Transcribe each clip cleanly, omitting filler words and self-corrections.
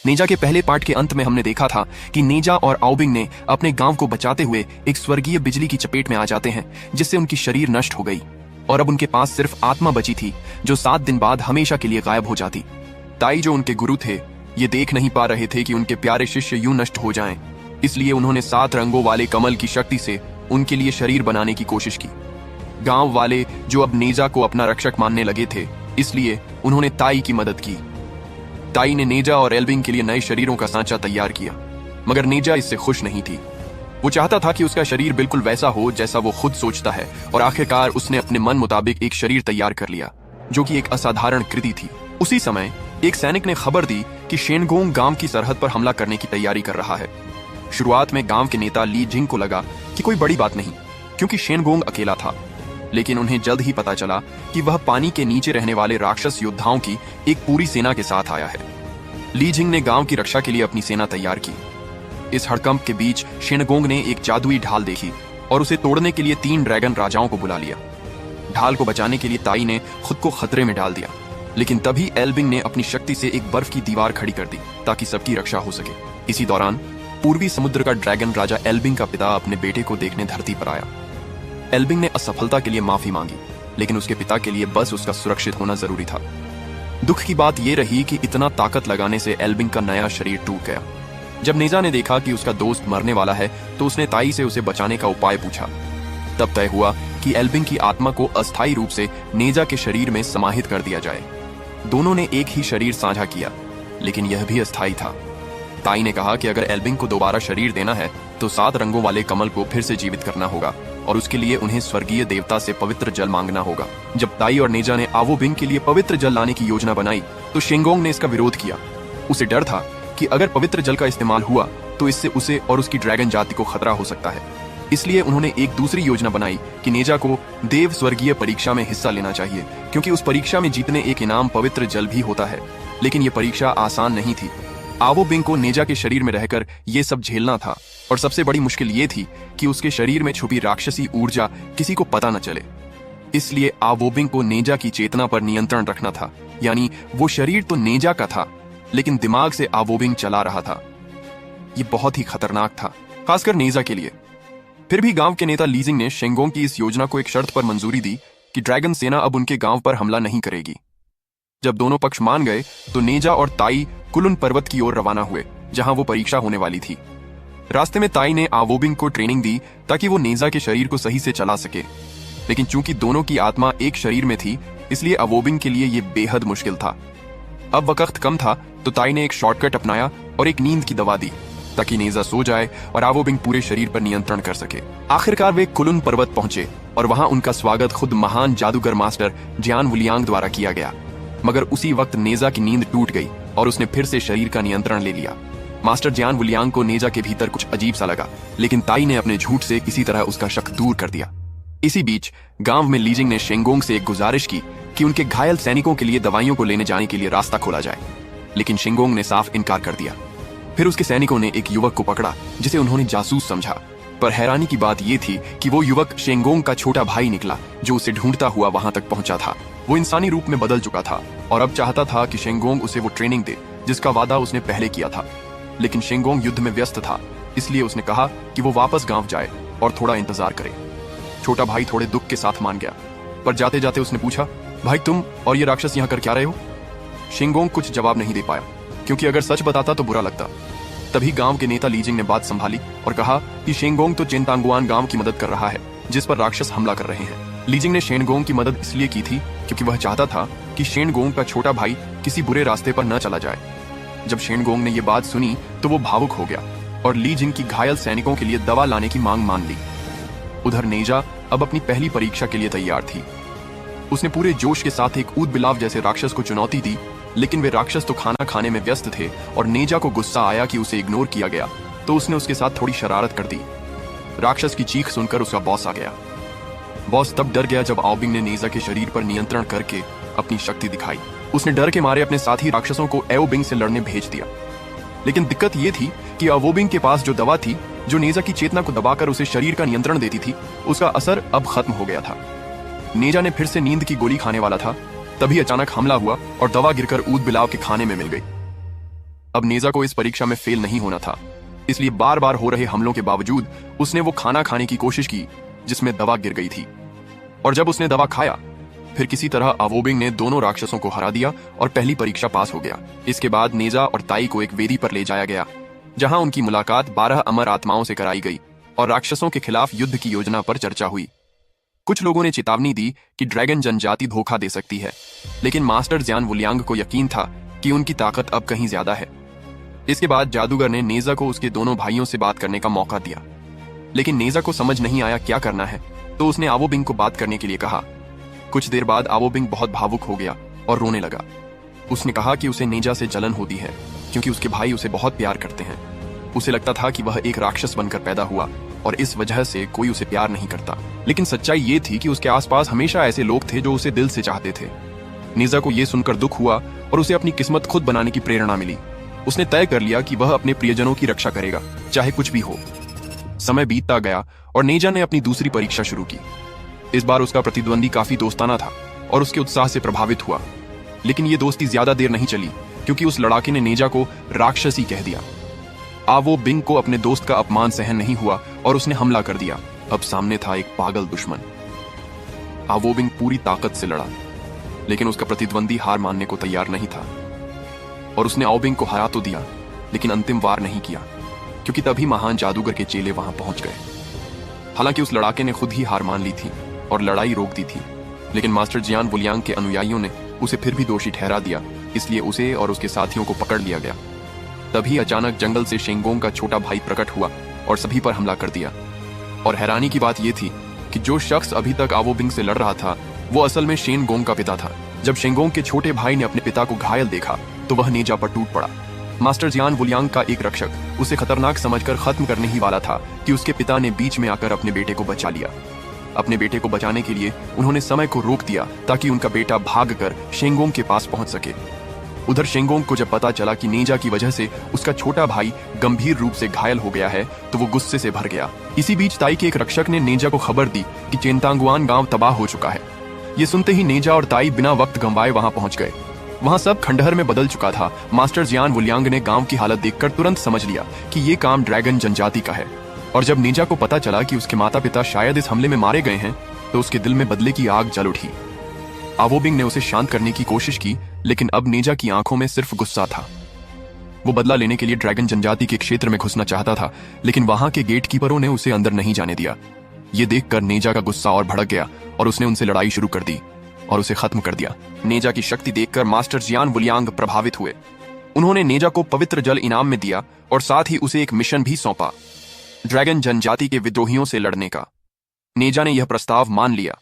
नेजा के पहले पार्ट के अंत में हमने देखा था कि नेजा और आओबिंग ने अपने गांव को बचाते हुए एक स्वर्गीय बिजली की चपेट में आ जाते हैं, जिससे उनकी शरीर नष्ट हो गई और अब उनके पास सिर्फ आत्मा बची थी, जो 7 दिन बाद हमेशा के लिए गायब हो जाती। ताई, जो उनके गुरु थे, ये देख नहीं पा रहे थे कि उनके प्यारे शिष्य यूं नष्ट हो जाएं। इसलिए उन्होंने 7 रंगों वाले कमल की शक्ति से उनके लिए शरीर बनाने की कोशिश की। गांव वाले, जो अब नेजा को अपना रक्षक मानने लगे थे, इसलिए उन्होंने ताई की मदद की। ताई ने नेजा और एल्बिंग के लिए नए शरीरों का सांचा तैयार किया, मगर नेजा इससे खुश नहीं थी। वो चाहता था कि उसका शरीर बिल्कुल वैसा हो जैसा वो खुद सोचता है, और आखिरकार उसने अपने मन मुताबिक एक शरीर तैयार कर लिया, जो कि एक असाधारण कृति थी। उसी समय एक सैनिक ने खबर दी कि शेनगोंग गांव की सरहद पर हमला करने की तैयारी कर रहा है। शुरुआत में गांव के नेता ली जिंग को लगा कि कोई बड़ी बात नहीं, क्योंकि शेनगोंग अकेला था, लेकिन उन्हें जल्द ही पता चला कि वह पानी के नीचे रहने वाले राक्षस योद्धाओं की एक पूरी सेना के साथ आया है। ली जिंग ने गांव की रक्षा के लिए अपनी सेना तैयार की। इस हड़कंप के बीच शेनगोंग ने एक जादुई ढाल देखी और उसे तोड़ने के लिए 3 ड्रैगन राजाओं को बुला लिया। ढाल को बचाने के लिए ताई ने खुद को खतरे में डाल दिया, लेकिन तभी एल्बिंग ने अपनी शक्ति से एक बर्फ की दीवार खड़ी कर दी ताकि सबकी रक्षा हो सके। इसी दौरान पूर्वी समुद्र का ड्रैगन राजा एल्बिंग का पिता अपने बेटे को देखने धरती पर आया। एल्बिंग ने असफलता के लिए माफी मांगी, लेकिन उसके पिता के लिए बस उसका सुरक्षित होना जरूरी था। दुख की बात यह रही कि इतना ताकत लगाने से एल्बिंग का नया शरीर टूट गया। जब नेजा ने देखा कि उसका दोस्त मरने वाला है, तो उसने ताई से उसे बचाने का उपाय पूछा। तब तय हुआ कि एल्बिंग की आत्मा को अस्थायी रूप से नेजा के शरीर में समाहित कर दिया जाए। दोनों ने एक ही शरीर साझा किया, लेकिन यह भी अस्थायी था। ताई ने कहा कि अगर एल्बिंग को दोबारा शरीर देना है तो 7 रंगों वाले कमल को फिर से जीवित करना होगा, और उसके लिए उन्हें स्वर्गीय देवता से पवित्र जल मांगना होगा। जब ताई और नेजा ने आवोबिंग के लिए पवित्र जल लाने की योजना बनाई, तो शेंगोंग ने इसका विरोध किया। उसे डर था कि अगर पवित्र जल का इस्तेमाल हुआ तो इससे उसे और उसकी ड्रैगन जाति को खतरा हो सकता है। इसलिए उन्होंने एक दूसरी योजना बनाई कि नेजा को देव स्वर्गीय परीक्षा में हिस्सा लेना चाहिए, क्योंकि उस परीक्षा में जीतने एक इनाम पवित्र जल भी होता है। लेकिन यह परीक्षा आसान नहीं थी। आवोबिंग को नेजा के शरीर में रहकर ये सब झेलना था, और सबसे बड़ी मुश्किल ये थी कि उसके शरीर में छुपी राक्षसी ऊर्जा किसी को पता न चले। इसलिए आवोबिंग को नेजा की चेतना पर नियंत्रण रखना था, यानी वो शरीर तो नेजा का था, लेकिन दिमाग से आवोबिंग चला रहा था। ये बहुत ही खतरनाक था, खासकर नेजा के लिए। फिर भी गांव के नेता लीजिंग ने शेंगोंग की इस योजना को एक शर्त पर मंजूरी दी कि ड्रैगन सेना अब उनके गांव पर हमला नहीं करेगी। जब दोनों पक्ष मान गए तो नेजा और ताई कुलुन पर्वत की ओर रवाना हुए, जहां वो परीक्षा होने वाली थी। रास्ते में ताई ने आवोबिंग को ट्रेनिंग दी ताकि वो नेजा के शरीर को सही से चला सके, लेकिन चूंकि दोनों की आत्मा एक शरीर में थी, इसलिए आवोबिंग के लिए ये बेहद मुश्किल था। अब वक्त कम था, तो ताई ने एक शॉर्टकट अपनाया और एक नींद की दवा दी ताकि नेजा सो जाए और आवोबिंग पूरे शरीर पर नियंत्रण कर सके। आखिरकार वे कुलुन पर्वत पहुंचे और वहां उनका स्वागत खुद महान जादूगर मास्टर जियान वुलियांग द्वारा किया गया। मगर उसी वक्त नेजा की नींद टूट गई और उसने फिर से शरीर का नियंत्रण ले लिया। मास्टर जियान वुलियांग को नेजा के भीतर कुछ अजीब सा लगा, लेकिन ताई ने अपने झूठ से किसी तरह उसका शक दूर कर दिया। इसी बीच गांव में लीजिंग ने शेंगोंग से एक गुजारिश की कि उनके घायल सैनिकों के लिए दवाइयों को लेने जाने के लिए रास्ता खोला जाए, लेकिन शेंगोंग ने साफ इनकार कर दिया। फिर उसके सैनिकों ने एक युवक को पकड़ा जिसे उन्होंने जासूस समझा, पर हैरानी की बात यह थी कि वो युवक शेंगोंग का छोटा भाई निकला, जो उसे ढूंढता हुआ वहां तक पहुंचा था। वो इंसानी रूप में बदल चुका था और अब चाहता था कि शेंगोंग उसे वो ट्रेनिंग दे जिसका वादा उसने पहले किया था। लेकिन शेंगोंग युद्ध में व्यस्त था, इसलिए उसने कहा कि वो वापस गांव जाए और थोड़ा इंतजार करे। छोटा भाई थोड़े दुख के साथ मान गया, पर जाते जाते उसने पूछा, भाई तुम और ये राक्षस यहाँ कर क्या रहे हो? शेंगोंग कुछ जवाब नहीं दे पाया, क्योंकि अगर सच बताता तो बुरा लगता। तभी गांव के नेता लीजिंग ने बात संभाली और कहा कि शेंगोंग तो चेनतांगुआन गांव की मदद कर रहा है, जिस पर राक्षस हमला कर रहे हैं। लीजिंग ने शेनगोंग की मदद इसलिए की थी क्योंकि वह चाहता था कि शेनगोंग का छोटा भाई किसी बुरे रास्ते पर न चला जाए। जब शेनगोंग ने यह बात सुनी तो वो भावुक हो गया और लीजिंग की घायल सैनिकों के लिए दवा लाने की मांग मान ली। उधर नेजा अब अपनी पहली परीक्षा के लिए तैयार थी। उसने पूरे जोश के साथ एक ऊद बिलाव जैसे राक्षस को चुनौती दी, लेकिन वे राक्षस तो खाना खाने में व्यस्त थे और नेजा को गुस्सा आया कि उसे इग्नोर किया गया, तो उसने उसके साथ थोड़ी शरारत कर दी। राक्षस की चीख सुनकर उसका बॉस आ गया। बॉस तब डर गया जब आओबिंग ने नेजा के शरीर पर नियंत्रण करके अपनी शक्ति दिखाई। उसने डर के मारे अपने साथी राक्षसों को एओबिंग से लड़ने भेज दिया। लेकिन दिक्कत यह थी कि अवोबिंग के पास जो दवा थी, जो नेजा की चेतना को दबाकर उसे शरीर का नियंत्रण देती थी, उसका असर अब खत्म हो गया था। नेजा ने फिर से नींद की गोली खाने वाला था, तभी अचानक हमला हुआ और दवा गिरकर ऊद बिलाव के खाने में मिल गई। अब नेजा को इस परीक्षा में फेल नहीं होना था, इसलिए बार बार हो रहे हमलों के बावजूद उसने वो खाना खाने की कोशिश की जिसमें दवा गिर गई थी। और जब उसने दवा खाया, फिर किसी तरह आवोबिंग ने दोनों राक्षसों को हरा दिया और पहली परीक्षा पास हो गया। इसके बाद नेजा और ताई को एक वेदी पर ले जाया गया, जहां उनकी मुलाकात 12 अमर आत्माओं से कराई गई और राक्षसों के खिलाफ युद्ध की योजना पर चर्चा हुई। कुछ लोगों ने चेतावनी दी कि ड्रैगन जनजाति धोखा दे सकती है, लेकिन मास्टर जियान वुलियांग को यकीन था कि उनकी ताकत अब कहीं ज्यादा है। इसके बाद जादूगर ने नेजा को उसके दोनों भाइयों से बात करने का मौका दिया, लेकिन नेजा को समझ नहीं आया क्या करना है, तो उसने आवोबिंग को बात करने के लिए कहा। कुछ देर बाद आवोबिंग बहुत भावुक हो गया और रोने लगा। उसने कहा कि उसे नेजा से जलन होती है क्योंकि उसके भाई उसे बहुत प्यार करते हैं। उसे लगता था कि वह एक राक्षस बनकर पैदा हुआ और इस वजह से कोई उसे प्यार नहीं करता, लेकिन सच्चाई ये थी कि उसके आसपास हमेशा ऐसे लोग थे जो उसे दिल से चाहते थे। नेजा को यह सुनकर दुख हुआ और उसे अपनी किस्मत खुद बनाने की प्रेरणा मिली। उसने तय कर लिया कि वह अपने प्रियजनों की रक्षा करेगा, चाहे कुछ भी हो। समय बीतता गया और नेजा ने अपनी दूसरी परीक्षा शुरू की। इस बार उसका प्रतिद्वंदी काफी दोस्ताना था और उसके उत्साह से प्रभावित हुआ, लेकिन ये दोस्ती ज्यादा देर नहीं चली क्योंकि उस लड़ाके ने नेजा को राक्षसी कह दिया। आवोबिंग को अपने दोस्त का अपमान सहन नहीं हुआ और उसने हमला कर दिया। अब सामने था एक पागल दुश्मन। आवोबिंग पूरी ताकत से लड़ा, लेकिन उसका प्रतिद्वंदी हार मानने को तैयार नहीं था और उसने आवोबिंग को हरा तो दिया, लेकिन अंतिम वार नहीं किया क्योंकि तभी महान जादूगर के चेले वहां पहुंच गए। हालांकि उस लड़ाके ने खुद ही हार मान ली थी और लड़ाई रोक दी थी, लेकिन मास्टर जियान वुलियांग के अनुयायियों ने उसे फिर भी दोषी ठहरा दिया, इसलिए उसे और उसके साथियों को पकड़ लिया गया। तभी अचानक जंगल से शेंगोंग का छोटा भाई प्रकट हुआ और सभी पर हमला कर दिया। और हैरानी की बात यह थी कि जो शख्स अभी तक आवोबिंग से लड़ रहा था वो असल में शेनगोंग का पिता था। जब शेंगोंग के छोटे भाई ने अपने पिता को घायल देखा तो वह नेजा पर टूट पड़ा। मास्टर जियान वुलियांग का एक रक्षक उसे खतरनाक समझकर खत्म करने ही वाला था कि उसके पिता ने बीच में आकर अपने बेटे को बचा लिया। अपने बेटे को बचाने के लिए उन्होंने समय को रोक दिया ताकि उनका बेटा भागकर शेंगोंग के पास पहुंच सके। उधर शेंगोंग को जब पता चला कि नेजा की वजह से उसका छोटा भाई गंभीर रूप से घायल हो गया है तो वो गुस्से से भर गया। इसी बीच ताई के एक रक्षक ने नेजा को खबर दी कि चेंतांगुआन गांव तबाह हो चुका है। ये सुनते ही नेजा और ताई बिना वक्त गंवाए वहां पहुंच गए। वहां सब खंडहर में बदल चुका था। मास्टर जियान वुलियांग ने गांव की हालत देखकर तुरंत समझ लिया कि ये काम ड्रैगन जनजाति का है। और जब नेजा को पता चला कि उसके माता पिता शायद इस हमले में मारे गए हैं तो उसके दिल में बदले की आग जल उठी। आवोबिंग ने उसे शांत करने की कोशिश की, लेकिन अब नेजा की आंखों में सिर्फ गुस्सा था। वो बदला लेने के लिए ड्रैगन जनजाति के क्षेत्र में घुसना चाहता था, लेकिन वहां के गेट कीपरों ने उसे अंदर नहीं जाने दिया। ये देखकर नेजा का गुस्सा और भड़क गया और उसने उनसे लड़ाई शुरू कर दी और उसे खत्म कर दिया। नेजा की शक्ति देखकर मास्टर जियान वुलियांग प्रभावित हुए। उन्होंने नेजा को पवित्र जल इनाम में दिया और साथ ही उसे एक मिशन भी सौंपा, ड्रैगन जनजाति के विद्रोहियों से लड़ने का। नेजा ने यह प्रस्ताव मान लिया,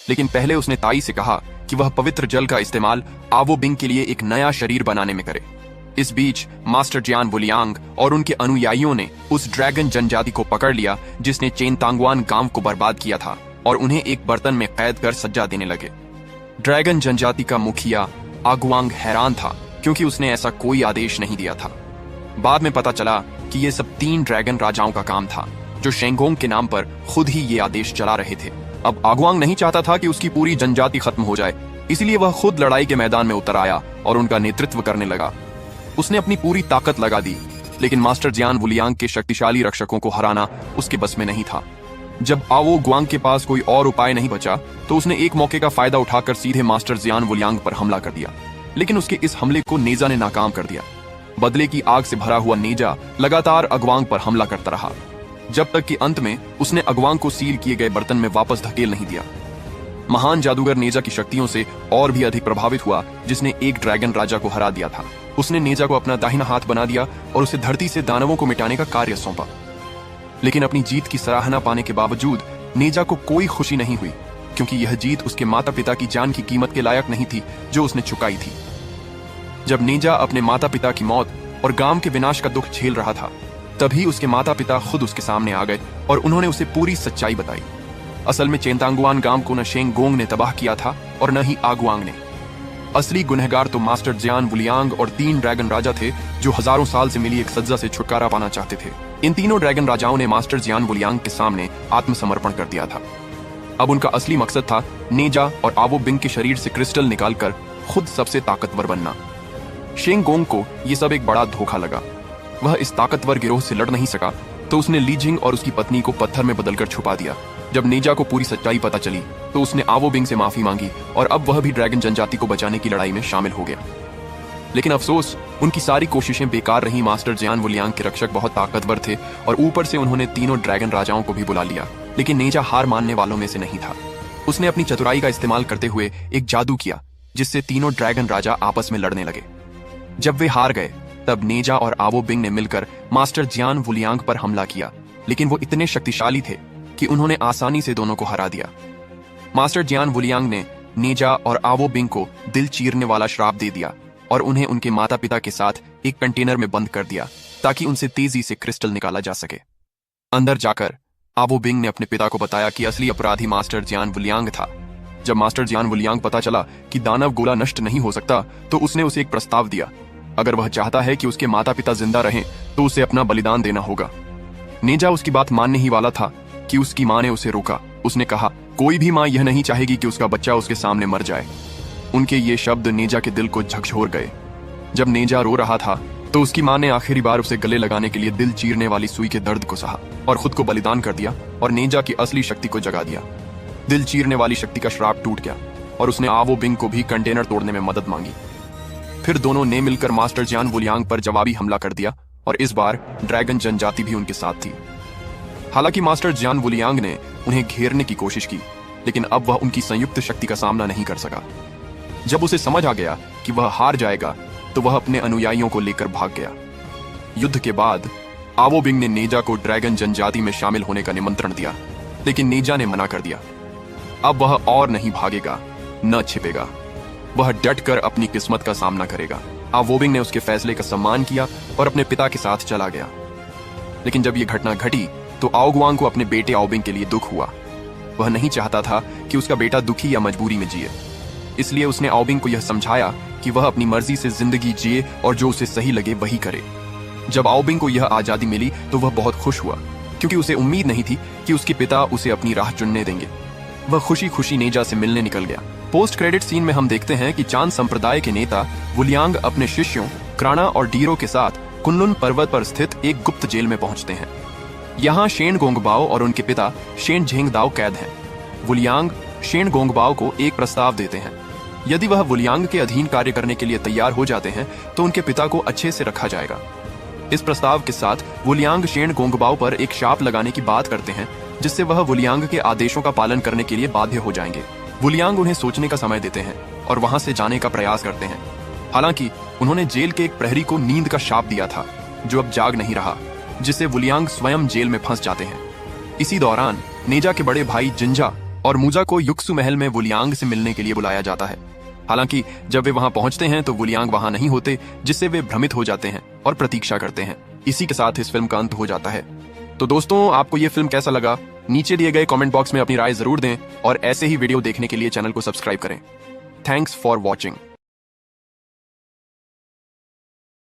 लेकिन पहले उसने ताई से कहा कि वह पवित्र जल का इस्तेमाल आवोबिंग के लिए एक नया शरीर बनाने में करे। इस बीच मास्टर जियान वुलियांग और उनके अनुयायियों ने उस ड्रैगन जनजाति को पकड़ लिया जिसने चेनतांगुआन गांव को बर्बाद किया था और उन्हें एक बर्तन में कैद कर सज्जा देने लगे। ड्रैगन जनजाति का मुखिया आगुआंग हैरान था क्योंकि उसने ऐसा कोई आदेश नहीं दिया था। बाद में पता चला कि ये सब 3 ड्रैगन राजाओं का काम था जो शेंगोंग के नाम पर खुद ही ये आदेश चला रहे थे। अब आगुआंग नहीं चाहता था कि उसकी पूरी जनजाति खत्म हो जाए, इसलिए वह खुद लड़ाई के मैदान में उतर आया और उनका नेतृत्व करने लगा। उसने अपनी पूरी ताकत लगा दी, लेकिन मास्टर जियान वुलियांग के शक्तिशाली रक्षकों को हराना उसके बस में नहीं था। जब आवो गुआंग के पास कोई और उपाय नहीं बचा तो उसने एक मौके का फायदा उठाकर सीधे मास्टर जियान वुलियांग पर हमला कर दिया, लेकिन उसके इस हमले को नेजा ने नाकाम कर दिया। बदले की आग से भरा हुआ नेजा लगातार अगवांग पर हमला करता रहा, जब तक कि अंत में उसने अगवांग को सील किए गए बर्तन में वापस धकेल नहीं दिया। महान जादूगर नेजा की शक्तियों से और भी अधिक प्रभावित हुआ, जिसने एक ड्रैगन राजा को हरा दिया था। उसने नेजा को अपना दाहिना हाथ बना दिया और उसे धरती से दानवों को मिटाने का कार्य सौंपा। लेकिन अपनी जीत की सराहना पाने के बावजूद नेजा को कोई खुशी नहीं हुई, क्योंकि यह जीत उसके माता पिता की जान की कीमत के लायक नहीं थी जो उसने चुकाई थी। जब नेजा अपने माता पिता की मौत और गांव के विनाश का दुख झेल रहा था, तभी उसके माता पिता खुद उसके सामने आ गए और उन्होंने उसे पूरी सच्चाई बताई। असल में चेंतांगुआन गांव को न शेंगोंग ने तबाह किया था और न ही आगुआंग ने। असली गुनहगार तो मास्टर जियान वुलियांग और 3 ड्रैगन राजा थे जो हजारों साल से मिली एक सज्जा से छुटकारा पाना चाहते थे। इन तीनों ड्रैगन राजाओं ने मास्टर जियान वुलियांग के सामने आत्मसमर्पण कर दिया था। अब उनका असली मकसद था नेजा और आवो बिंग के शरीर से क्रिस्टल निकालकर खुद सबसे ताकतवर बनना। शेंग गोंग को यह सब एक बड़ा धोखा लगा। वह इस ताकतवर गिरोह से लड़ नहीं सका तो उसने ली जिंग और उसकी पत्नी को पत्थर में बदलकर छुपा दिया। जब नेजा को पूरी सच्चाई पता चली तो उसने आवो बिंग से माफी मांगी और अब वह भी ड्रैगन जनजाति को बचाने की लड़ाई में शामिल हो गया। लेकिन अफसोस, उनकी सारी कोशिशें बेकार रही। मास्टर जियान वुलियांग के रक्षक बहुत ताकतवर थे और ऊपर से उन्होंने तीनों ड्रैगन राजाओं को भी बुला लिया। लेकिन नेजा हार मानने वालों में से नहीं था। उसने अपनी चतुराई का इस्तेमाल करते हुए एक जादू किया जिससे तीनों ड्रैगन राजा आपस में लड़ने लगे। जब वे हार गए तब नेजा और आवो बिंग ने मिलकर मास्टर जियान वुलियांग पर हमला किया, लेकिन वो इतने शक्तिशाली थे कि उन्होंने आसानी से दोनों को हरा दिया। मास्टर जियान वुलियांग ने नेजा और आवो बिंग को दिल चीरने वाला श्राप दे दिया और उन्हें उनके माता पिता के साथ एक कंटेनर में बंद कर दिया ताकि उनसे तेजी से क्रिस्टल निकाला जा सके। अंदर जाकर आवो बिंग ने अपने पिता को बताया कि असली अपराधी मास्टर जियान वुलियांग था। जब मास्टर जियान वुलियांग पता चला कि दानव गोला नष्ट नहीं हो सकता तो उसने उसे एक प्रस्ताव दिया। अगर वह चाहता है कि उसके माता पिता जिंदा रहें तो उसे अपना बलिदान देना होगा। नेजा उसकी बात मानने ही वाला था कि उसकी मां ने उसे रोका। उसने कहा, कोई भी मां यह नहीं चाहेगी कि उसका बच्चा उसके सामने मर जाए। उनके ये शब्द नेजा के दिल को झकझोर गए। जब नेजा रो रहा था तो उसकी मां ने आखिरी बार उसे गले लगाने के लिए दिल चीरने वाली सुई के दर्द को सहा और खुद को बलिदान कर दिया और नेजा की असली शक्ति को जगा दिया। दिल चीरने वाली शक्ति का श्राप टूट गया और उसने आवो बिंग को भी कंटेनर तोड़ने में मदद मांगी। फिर दोनों ने मिलकर मास्टर जियान वुलियांग पर जवाबी हमला कर दिया और इस बार ड्रैगन जनजाति भी उनके साथ थी। हालांकि मास्टर जियान वुलियांग ने उन्हें घेरने की कोशिश की, लेकिन अब वह उनकी संयुक्त शक्ति का सामना नहीं कर सका। जब उसे समझ आ गया कि वह हार जाएगा तो वह अपने अनुयायियों को लेकर भाग गया। युद्ध के बाद आवो बिंग ने नेजा को ड्रैगन जनजाति में शामिल होने का निमंत्रण दिया, लेकिन नेजा ने मना कर दिया। अब वह और नहीं भागेगा, न छिपेगा। वह डटकर अपनी किस्मत का सामना करेगा। आवो बिंग ने उसके फैसले का सम्मान किया और अपने पिता के साथ चला गया। लेकिन जब यह घटना घटी तो आओगुआंग को अपने बेटे आओबिंग के लिए दुख हुआ। वह नहीं चाहता था कि उसका बेटा दुखी या मजबूरी में जिए, इसलिए उसने आओबिंग को यह समझाया कि वह अपनी मर्जी से जिंदगी जिए और जो उसे सही लगे वही करे। जब आओबिंग को यह आजादी मिली तो वह बहुत खुश हुआ, क्योंकि उसे उम्मीद नहीं थी कि उसके पिता उसे अपनी राह चुनने देंगे। वह खुशी खुशी नेजा से मिलने निकल गया। पोस्ट क्रेडिट सीन में हम देखते हैं कि चांद संप्रदाय के नेता वुलियांग अपने शिष्यों क्राना और डीरो के साथ कुनलुन पर्वत पर स्थित एक गुप्त जेल में पहुंचते हैं। यहाँ शेन गोंगबाओ और उनके पिता शेन झेंगदाओ कैद हैं। वुलियांग शेन गोंगबाओ को एक प्रस्ताव देते हैं। यदि वह वुलियांग के अधीन कार्य करने के लिए तैयार हो जाते हैं तो उनके पिता को अच्छे से रखा जाएगा। इस प्रस्ताव के साथ वुलियांग शेन गोंगबाओ पर एक शाप लगाने की बात करते हैं, जिससे वह वुलियांग के आदेशों का पालन करने के लिए बाध्य हो जाएंगे। वुलियांग उन्हें सोचने का समय देते हैं और वहां से जाने का प्रयास करते हैं। हालांकि उन्होंने जेल के एक प्रहरी को नींद का शाप दिया था, जो अब जाग नहीं रहा, जिससे वुलियांग स्वयं जेल में फंस जाते हैं। इसी दौरान नेजा के बड़े भाई जिंजा और मूजा को युक्सु महल में वुलियांग से मिलने के लिए बुलाया जाता है। हालांकि जब वे वहां पहुंचते हैं तो वुलियांग वहां नहीं होते, जिससे वे भ्रमित हो जाते हैं और प्रतीक्षा करते हैं। इसी के साथ इस फिल्म का अंत हो जाता है। तो दोस्तों, आपको ये फिल्म कैसा लगा? नीचे दिए गए कमेंट बॉक्स में अपनी राय जरूर दें और ऐसे ही वीडियो देखने के लिए चैनल को सब्सक्राइब करें। Thanks for watching.